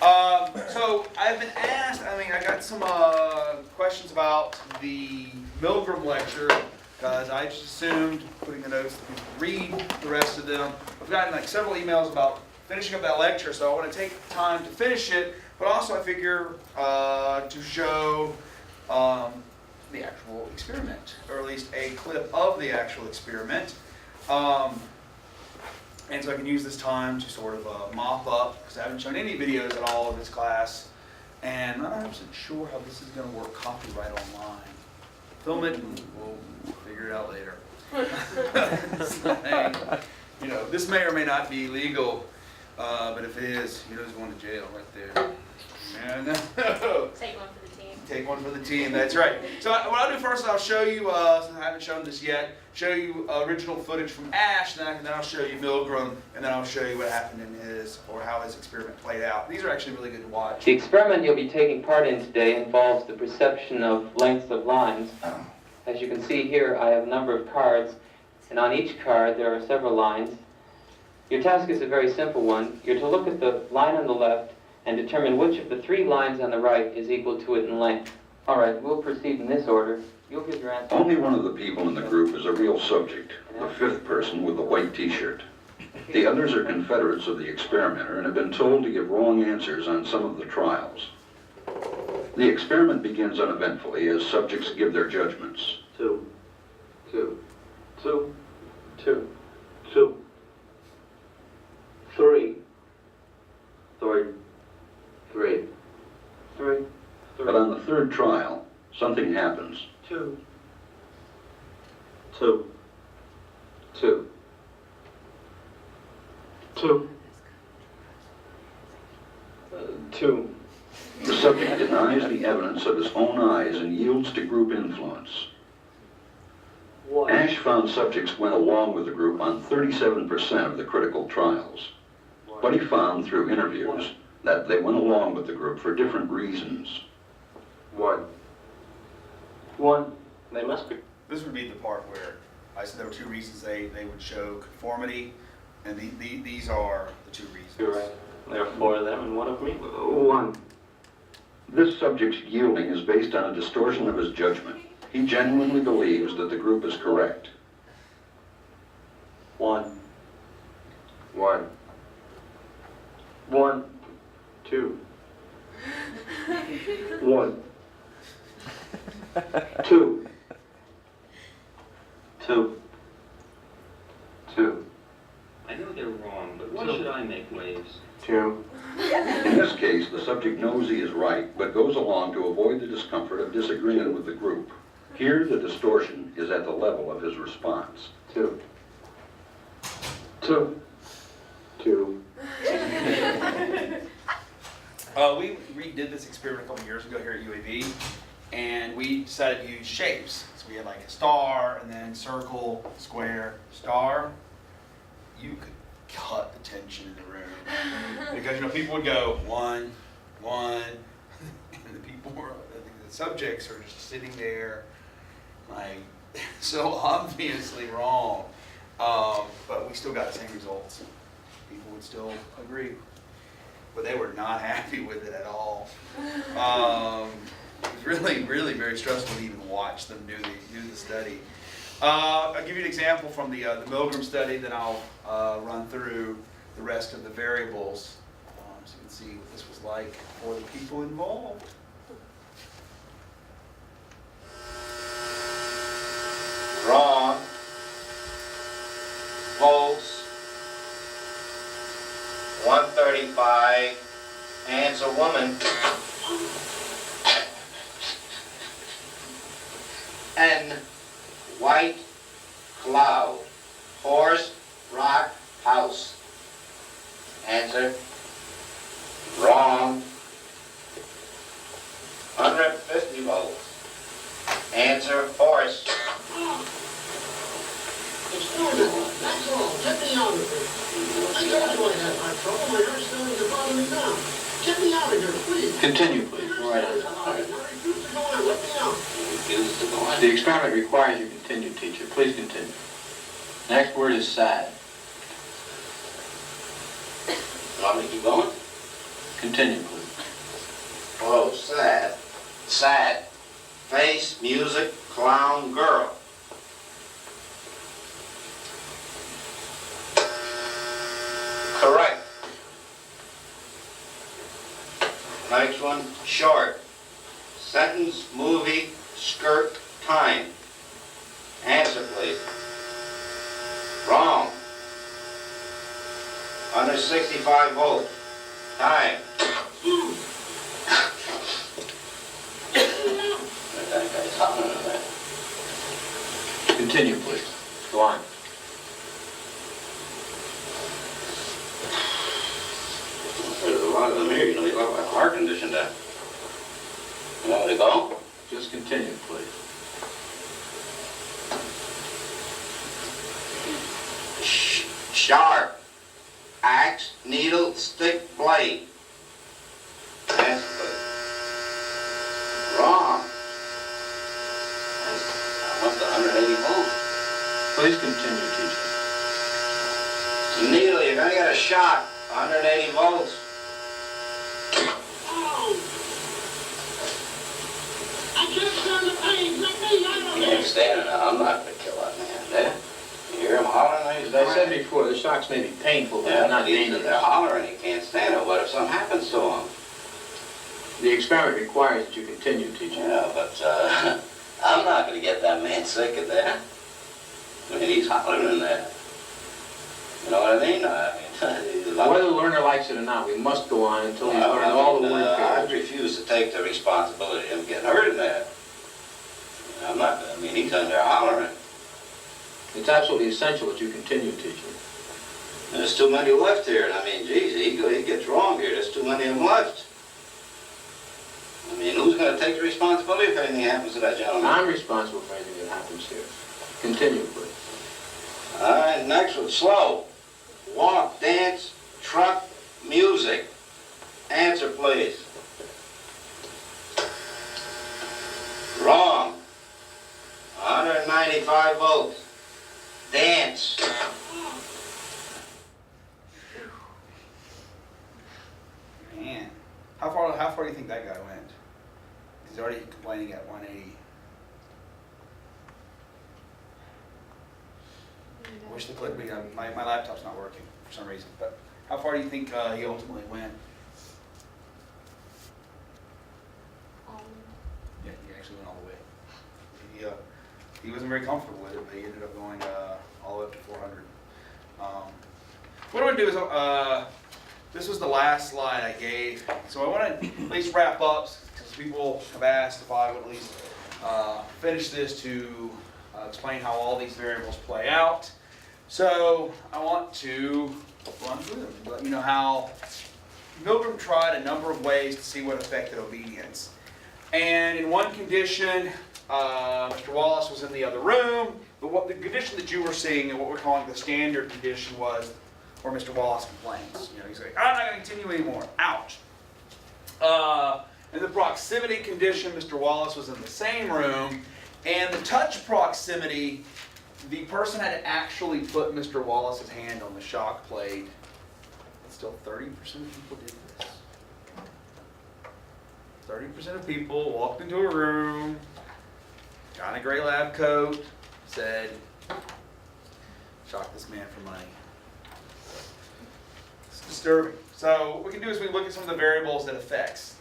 So I've been asked, I got some questions about the Milgram lecture, because I just assumed, putting the notes, that people read the rest of them. I've gotten like several emails about finishing up that lecture, so I want to take time to finish it, but also I figure to show the actual experiment, or at least a clip of the actual experiment. And so I can use this time to sort of mop up, because I haven't shown any videos at all of this class, and I'm not 100% sure how this is going to work copyright online. Film it and we'll figure it out later. You know, this may or may not be legal, but if it is, you know who's going to jail right there. Yeah, no. Take one for the team. Take one for the team, that's right. So what I'll do first is I'll show you, since I haven't shown this yet, show you original footage from Ash, and then I'll show you Milgram, and then I'll show you what happened in his, or how his experiment played out. These are actually really good to watch. The experiment you'll be taking part in today involves the perception of lengths of lines. As you can see here, I have a number of cards, and on each card there are several lines. Your task is a very simple one. You're to look at the line on the left and determine which of the three lines on the right is equal to it in length. All right, we'll proceed in this order. You'll give your answer. Only one of the people in the group is a real subject, the fifth person with the white t-shirt. The others are confederates of the experimenter and have been told to give wrong answers on some of the trials. The experiment begins uneventfully as subjects give their judgments. 2, 2, 2, 2, 2, 3, 3, 3, 3, 3. But on the third trial, something happens. 2, 2, 2, 2, 2. The subject denies the evidence of his own eyes and yields to group influence. 1. Ash found subjects went along with the group on 37% of the critical trials. But he found through interviews that they went along with the group for different reasons. 1. 1. They must be. This would be the part where I said there were two reasons they would show conformity, and these are the two reasons. You're right. There are 4 of them and 1 of me. 1. This subject's yielding is based on a distortion of his judgment. He genuinely believes that the group is correct. 1. 1. 1. 2. 1. 2. 2. 2. I know they're wrong, but why should I make waves? 2. In this case, the subject knows he is right, but goes along to avoid the discomfort of disagreeing with the group. Here, the distortion is at the level of his response. 2. 2. 2. We redid this experiment a couple years ago here at UAB, and we decided to use shapes. So we had like a star, and then circle, square, star. You could cut the tension in the room, because you know people would go 1, 1, and the people were, the subjects are just sitting there, like so obviously wrong, but we still got the same results. People would still agree, but they were not happy with it at all. It was really, really very stressful to even watch them do the study. I'll give you an example from the Milgram study, then I'll run through the rest of the variables so you can see what this was like for the people involved. Wrong. Volts. 135. Answer woman. N. White cloud. Horse, rock, house. Answer. Wrong. 150 volts. Answer, horse. It's formula, that's all. Get me out of here. I told you I had my trouble. My ear's starting to bother me now. Get me out of here, please. Continue, please. Go right ahead. I refuse to go on. Let me out. The experiment requires you continue, teacher. Please continue. Next word is sad. Want me to keep going? Continue, please. Oh, sad. Sad. Face, music, clown, girl. Correct. Next one, short. Sentence, movie, skirt, time. Answer, please. Wrong. Under 65 volts. Time. That guy's hollering at that. Continue, please. Go on. There's a lot of them here, you know, you look like a heart condition there. You want me to go? Just continue, please. Sharp. Axe, needle, stick, blade. Answer, please. Wrong. That's almost 180 volts. Please continue, teacher. Needle, you're gonna get a shock. 180 volts. Oh! I can't stand the pain. Let me out of You here. ain't standing now. I'm not gonna kill that man. There. You hear him hollering? As I said before, the shocks may be painful, but Yeah, they're not they're dangerous. hollering. He can't stand it. What if something happens to him? The experiment requires that you continue, teacher. Yeah, but I'm not gonna get that man sick in there. I mean, he's hollering in there. You know what I mean? Whether the learner likes it or not, we must go on until he's learned all the word I pairs. refuse to take the responsibility of him getting hurt in there. I'm not, I mean, he's under hollering. It's absolutely essential that you continue, teacher. There's too many left here, and I mean, geez, he gets wrong here. There's too many of them left. I mean, who's gonna take the responsibility if anything happens to that gentleman? I'm responsible for anything that happens here. Continue, please. All right, next one, slow. Walk, dance, truck, music. Answer, please. Wrong. 195 volts. Dance. Man, how far do you think that guy went? He's already complaining at 180. Wish the clip, my laptop's not working for some reason, but how far do you think he ultimately went? Yeah, he actually went all the way. He wasn't very comfortable with it, but he ended up going all the way up to 400. What I'm going to do is, this was the last slide I gave, so I want to at least wrap up, because people have asked if I would at least finish this to explain how all these variables play out. So I want to run through them and let you know how Milgram tried a number of ways to see what affected obedience. And in one condition, Mr. Wallace was in the other room. The condition that you were seeing and what we're calling the standard condition was where Mr. Wallace complains. You know, he's like, I'm not going to continue anymore. Ouch. In the proximity condition, Mr. Wallace was in the same room. And the touch proximity, the person had to actually put Mr. Wallace's hand on the shock plate. And still 30% of people did this. 30% of people walked into a room, got in a gray lab coat, said, shock this man for money. It's disturbing. So what we can do is we look at some of the variables that affects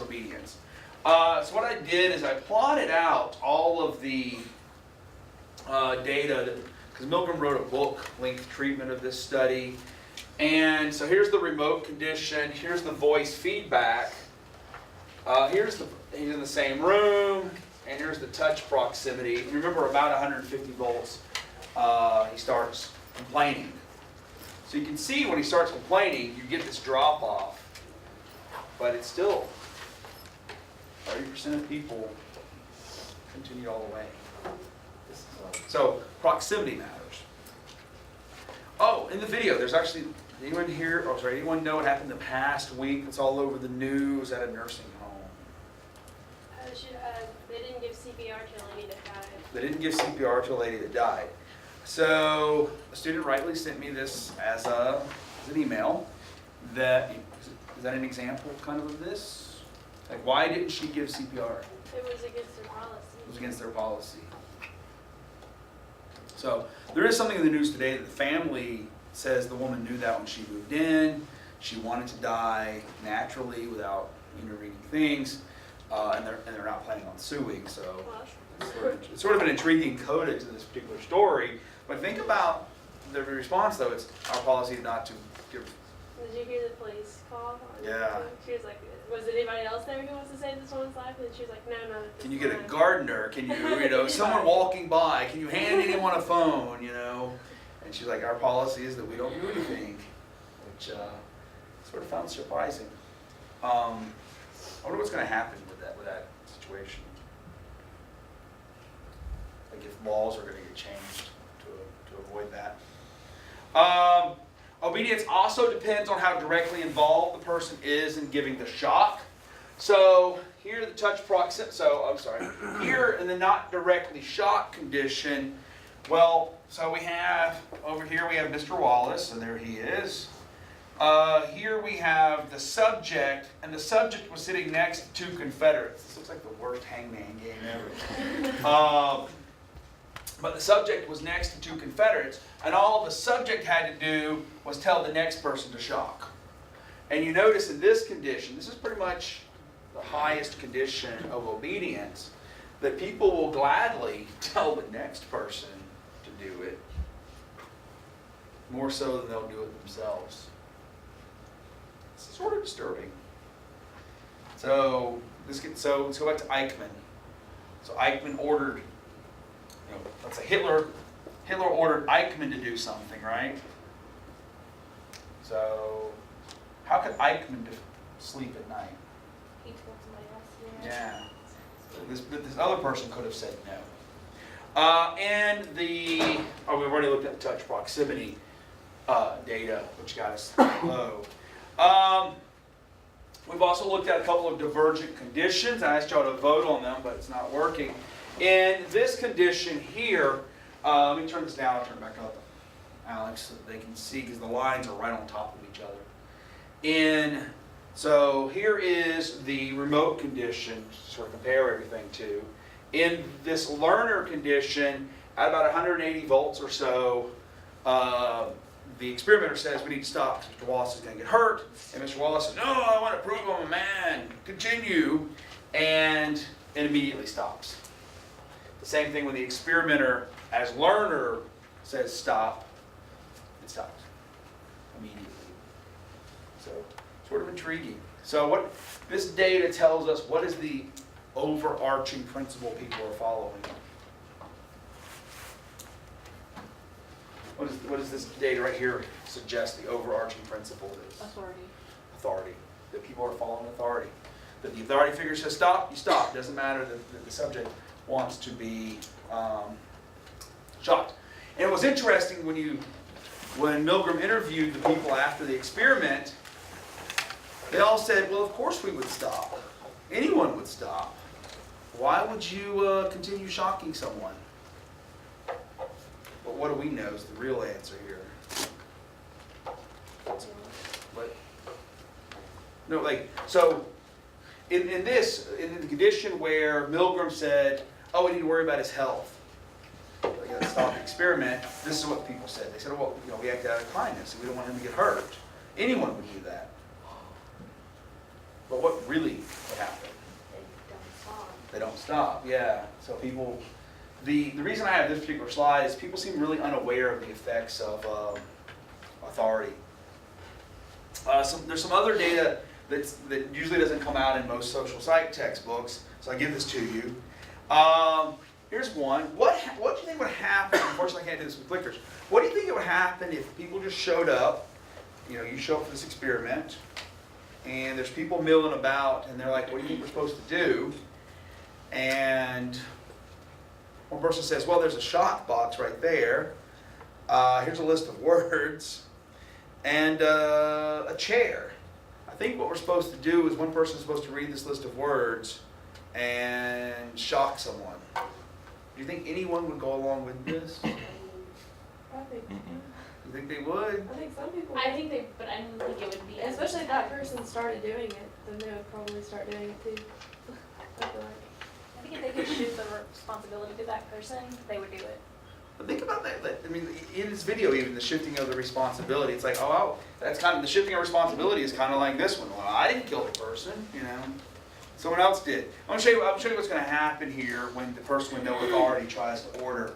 obedience. So what I did is I plotted out all of the data, because Milgram wrote a book, Length Treatment of this study. And so here's the remote condition, here's the voice feedback, he's in the same room, and here's the touch proximity. Remember, about 150 volts, he starts complaining. So you can see when he starts complaining, you get this drop off, but it's still 30% of people continue all the way. So proximity matters. Oh, in the video, there's actually, anyone know what happened the past week that's all over the news at a nursing home? They didn't give CPR to a lady that died. They didn't give CPR to a lady that died. So a student rightly sent me this as an email that Is that an example kind of this? Like, why didn't she give CPR? It was against their policy. It was against their policy. So there is something in the news today that the family says the woman knew that when she moved in. She wanted to die naturally without intervening things, and they're not planning on suing. So Well, it's sort of an intriguing coda to this particular story. But think about the response, though. It's our policy not to give. did you hear the police call? Yeah. She was like, was it anybody else there who wants to save this woman's life? And she was like, no. Can you get a gardener? Can you, someone walking by? Can you hand anyone a phone? And she's like, our policy is that we don't do anything, which sort of found surprising. I wonder what's going to happen with that situation. Like if laws are going to get changed to avoid that. Obedience also depends on how directly involved the person is in giving the shock. So here the touch proximity, here in the not directly shocked condition, well, so we have, over here we have Mr. Wallace, so there he is. Here we have the subject, and the subject was sitting next to two Confederates. This looks like the worst hangman game ever. But the subject was next to two Confederates, and all the subject had to do was tell the next person to shock. And you notice in this condition, this is pretty much the highest condition of obedience, that people will gladly tell the next person to do it, more so than they'll do it themselves. It's sort of disturbing. So let's go back to Eichmann. So Eichmann ordered, let's say Hitler ordered Eichmann to do something, right? So how could Eichmann sleep at night? He told somebody else. Yeah. But this other person could have said no. And we've already looked at the touch proximity data, which got us low. We've also looked at a couple of divergent conditions. I asked y'all to vote on them, but it's not working. In this condition here, let me turn this down, I'll turn it back up, Alex, so that they can see, because the lines are right on top of each other. So here is the remote condition, to sort of compare everything to. In this learner condition, at about 180 volts or so, the experimenter says we need to stop because Mr. Wallace is going to get hurt. And Mr. Wallace says, no, I want to prove I'm a man. Continue. And it immediately stops. The same thing when the experimenter, as learner, says stop, it stops immediately. So, sort of intriguing. So what this data tells us, what is the overarching principle people are following? What does this data right here suggest the overarching principle is? Authority. That people are following authority. That the authority figure says stop, you stop. Doesn't matter that the subject wants to be shocked. And it was interesting when Milgram interviewed the people after the experiment, they all said, well, of course we would stop. Anyone would stop. Why would you continue shocking someone? But what do we know is the real answer here? What? No, so in the condition where Milgram said, oh, we need to worry about his health. We got to stop the experiment. This is what people said. They said, well, we acted out of kindness. We don't want him to get hurt. Anyone would do that. But what really would happen? They don't stop, yeah. So people, the reason I have this particular slide is people seem really unaware of the effects of authority. There's some other data that usually doesn't come out in most social psych textbooks, so I give this to you. Here's one. What do you think would happen? Unfortunately, I can't do this with clickers. What do you think it would happen if people just showed up? You show up for this experiment, and there's people milling about, and they're like, what do you think we're supposed to do? And one person says, well, there's a shock box right there. Here's a list of words. And a chair. I think what we're supposed to do is one person's supposed to read this list of words and shock someone. Do you think anyone would go along with this? You think they would? I think some people. I think they, but I don't think it would be. as Especially if that intense. person started doing it, then they would probably start doing it too. I feel like. I think if they could shift the responsibility to that person, they would do it. But think about that. I mean, in this video, even the shifting of the responsibility, it's like, oh, that's kind of, the shifting of responsibility is kind of like this one. Well, I didn't kill the person, you know. Someone else did. I'm gonna show you what's gonna happen here when the person with no authority tries to order.